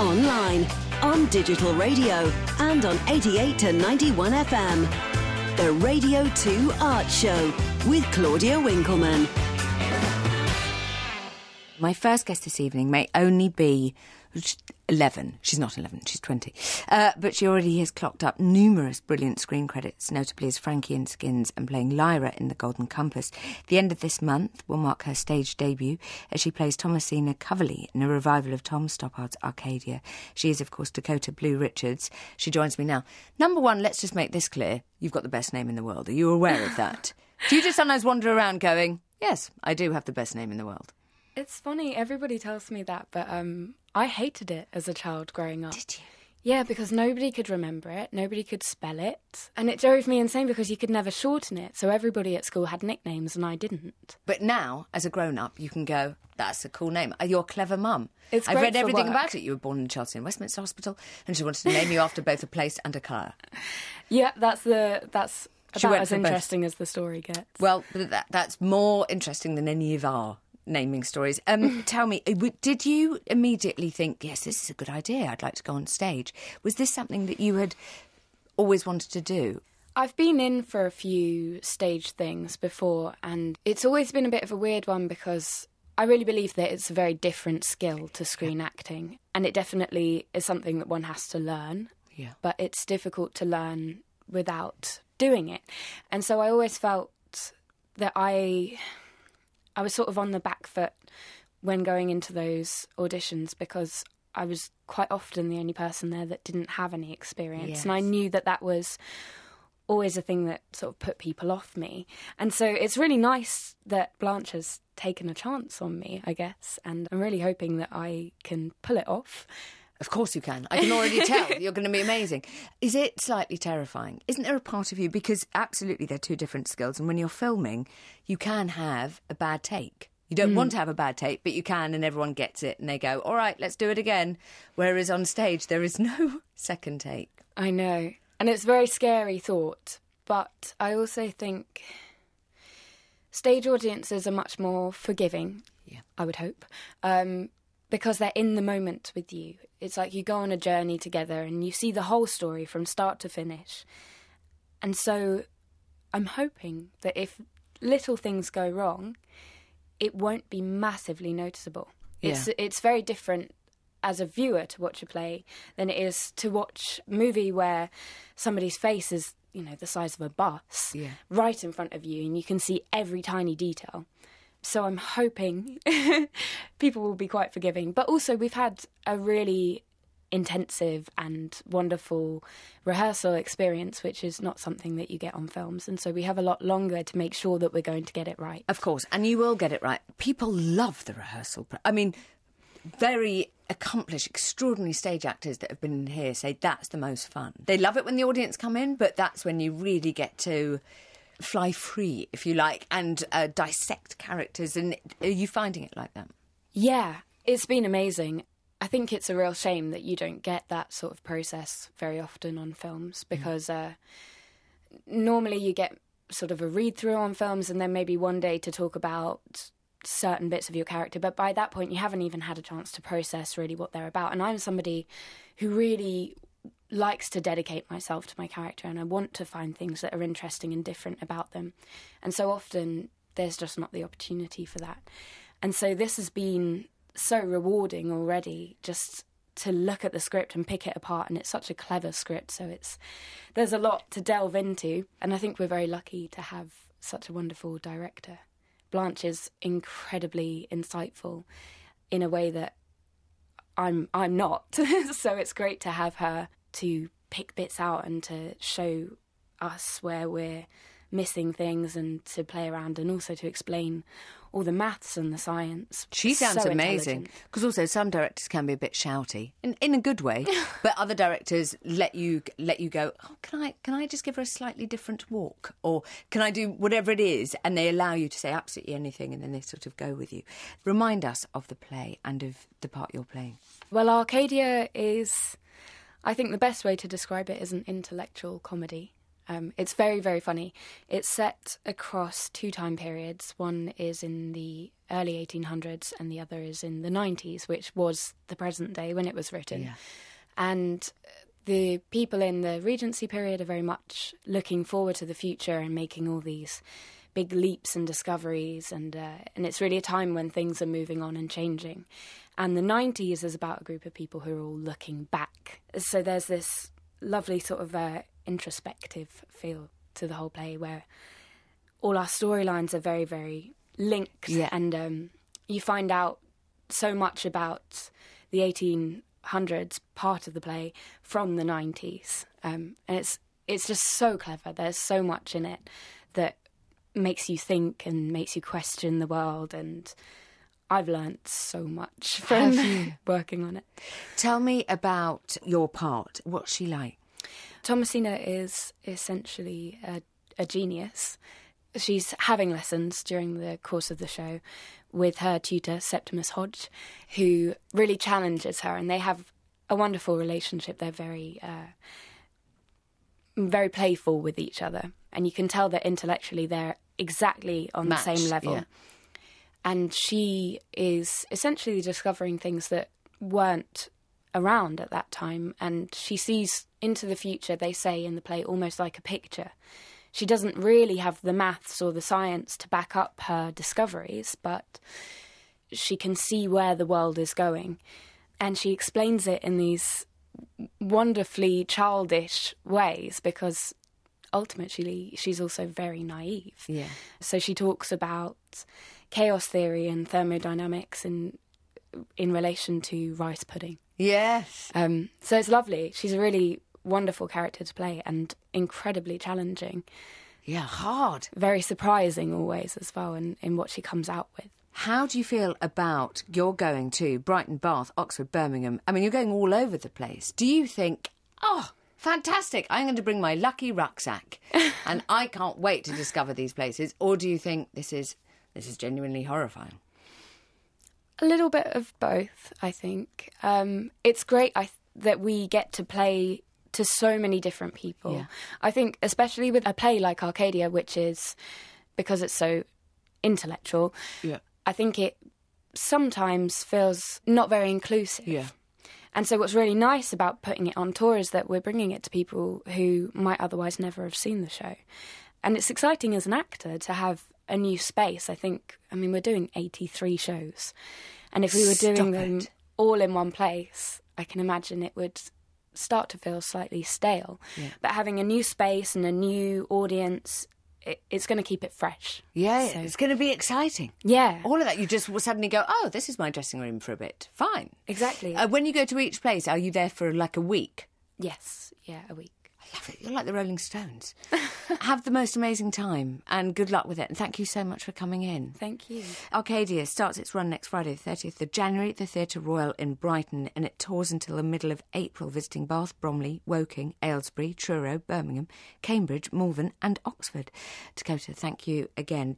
online, on digital radio, and on 88 to 91 FM. The Radio 2 Art Show with Claudia Winkleman. My first guest this evening may only be 11. She's not 11, she's 20. But she already has clocked up numerous brilliant screen credits, notably as Frankie in Skins and playing Lyra in The Golden Compass. The end of this month will mark her stage debut as she plays Thomasina Coverley in a revival of Tom Stoppard's Arcadia. She is, of course, Dakota Blue Richards. She joins me now. Number one, let's just make this clear. You've got the best name in the world. Are you aware of that? Do you just sometimes wander around going, yes, I do have the best name in the world? It's funny, everybody tells me that, but I hated it as a child growing up. Did you? Yeah, because nobody could remember it, nobody could spell it, and it drove me insane because you could never shorten it, so everybody at school had nicknames and I didn't. But now, as a grown-up, you can go, that's a cool name. You're a clever mum. It's I've great read for everything work. about it. You were born in Chelsea and Westminster Hospital, and she wanted to name you after both a place and a colour. Yeah, that's She about went as for both. interesting as the story gets. Well, that's more interesting than any of our naming stories. Tell me, did you immediately think, yes, this is a good idea, I'd like to go on stage? Was this something that you had always wanted to do? I've been in for a few stage things before, and it's always been a bit of a weird one because I really believe that it's a very different skill to screen acting, and it definitely is something that one has to learn. Yeah. But it's difficult to learn without doing it. And so I always felt that I was sort of on the back foot when going into those auditions because I was quite often the only person there that didn't have any experience. Yes. And I knew that was always a thing that sort of put people off me. And so it's really nice that Blanche has taken a chance on me, I guess, and I'm really hoping that I can pull it off. Of course you can. I can already tell. You're going to be amazing. Is it slightly terrifying? Isn't there a part of you... Because absolutely they're two different skills, and when you're filming, you can have a bad take. You don't want to have a bad take, but you can, and everyone gets it, and they go, all right, let's do it again. Whereas on stage, there is no second take. I know. And it's a very scary thought. But I also think stage audiences are much more forgiving, I would hope, because they're in the moment with you. It's like you go on a journey together and you see the whole story from start to finish. And so I'm hoping that if little things go wrong, it won't be massively noticeable. It's very different as a viewer to watch a play than it is to watch a movie where somebody's face is, the size of a bus right in front of you and you can see every tiny detail. So I'm hoping people will be quite forgiving. But also we've had a really intensive and wonderful rehearsal experience, which is not something that you get on films. And so we have a lot longer to make sure that we're going to get it right. Of course, and you will get it right. People love the rehearsal. I mean, very accomplished, extraordinary stage actors that have been in here say that's the most fun. They love it when the audience come in, but that's when you really get to fly free, if you like, and dissect characters. And are you finding it like that? Yeah, it's been amazing. I think it's a real shame that you don't get that sort of process very often on films because normally you get sort of a read-through on films and then maybe one day to talk about certain bits of your character, but by that point you haven't even had a chance to process really what they're about. And I'm somebody who really likes to dedicate myself to my character and I want to find things that are interesting and different about them. And so often there's just not the opportunity for that. And so this has been so rewarding already, just to look at the script and pick it apart, and it's such a clever script, so there's a lot to delve into, and I think we're very lucky to have such a wonderful director. Blanche is incredibly insightful in a way that I'm not, so it's great to have her to pick bits out and to show us where we're missing things and to play around and also to explain all the maths and the science. She sounds amazing. Because also some directors can be a bit shouty, in a good way, but other directors let you go, oh, can I just give her a slightly different walk? Or can I do whatever it is? And they allow you to say absolutely anything and then they sort of go with you. Remind us of the play and of the part you're playing. Well, Arcadia is, I think the best way to describe it is an intellectual comedy. It's very, very funny. It's set across 2 time periods. One is in the early 1800s and the other is in the 90s, which was the present day when it was written. Yeah. And the people in the Regency period are very much looking forward to the future and making all these big leaps and discoveries, and it's really a time when things are moving on and changing. And the 90s is about a group of people who are all looking back. So there's this lovely sort of introspective feel to the whole play where all our storylines are very, very linked. Yeah. And you find out so much about the 1800s part of the play from the 90s. And it's just so clever. There's so much in it that makes you think and makes you question the world, and I've learnt so much from working on it. Tell me about your part. What's she like? Thomasina is essentially a genius. She's having lessons during the course of the show with her tutor, Septimus Hodge, who really challenges her, and they have a wonderful relationship. They're very very playful with each other, and you can tell that intellectually they're exactly on the same level. Yeah. And she is essentially discovering things that weren't around at that time, and she sees into the future, they say in the play, almost like a picture. She doesn't really have the maths or the science to back up her discoveries, but she can see where the world is going, and she explains it in these wonderfully childish ways, because ultimately she's also very naive. Yeah. So she talks about chaos theory and thermodynamics in relation to rice pudding. Yes. So it's lovely. She's a really wonderful character to play and incredibly challenging. Yeah, hard. Very surprising always as well in what she comes out with. How do you feel about you're going to Brighton, Bath, Oxford, Birmingham? I mean, you're going all over the place. Do you think, oh, fantastic, I'm going to bring my lucky rucksack and I can't wait to discover these places? Or do you think this is genuinely horrifying? A little bit of both, I think. It's great that we get to play to so many different people. Yeah. I think especially with a play like Arcadia, which is, because it's so intellectual, yeah, I think it sometimes feels not very inclusive. Yeah. And so what's really nice about putting it on tour is that we're bringing it to people who might otherwise never have seen the show. And it's exciting as an actor to have a new space. I mean, we're doing 83 shows. And if we were doing them all in one place, I can imagine it would start to feel slightly stale. Yeah. But having a new space and a new audience, it's going to keep it fresh. Yeah, so it's going to be exciting. Yeah. All of that, you just will suddenly go, oh, this is my dressing room for a bit. Fine. Exactly. When you go to each place, are you there for like a week? Yes, yeah, a week. I love it. You're like the Rolling Stones. Have the most amazing time and good luck with it. And thank you so much for coming in. Thank you. Arcadia starts its run next Friday, the 30th of January at the Theatre Royal in Brighton, and it tours until the middle of April, visiting Bath, Bromley, Woking, Aylesbury, Truro, Birmingham, Cambridge, Malvern and Oxford. Dakota, thank you again.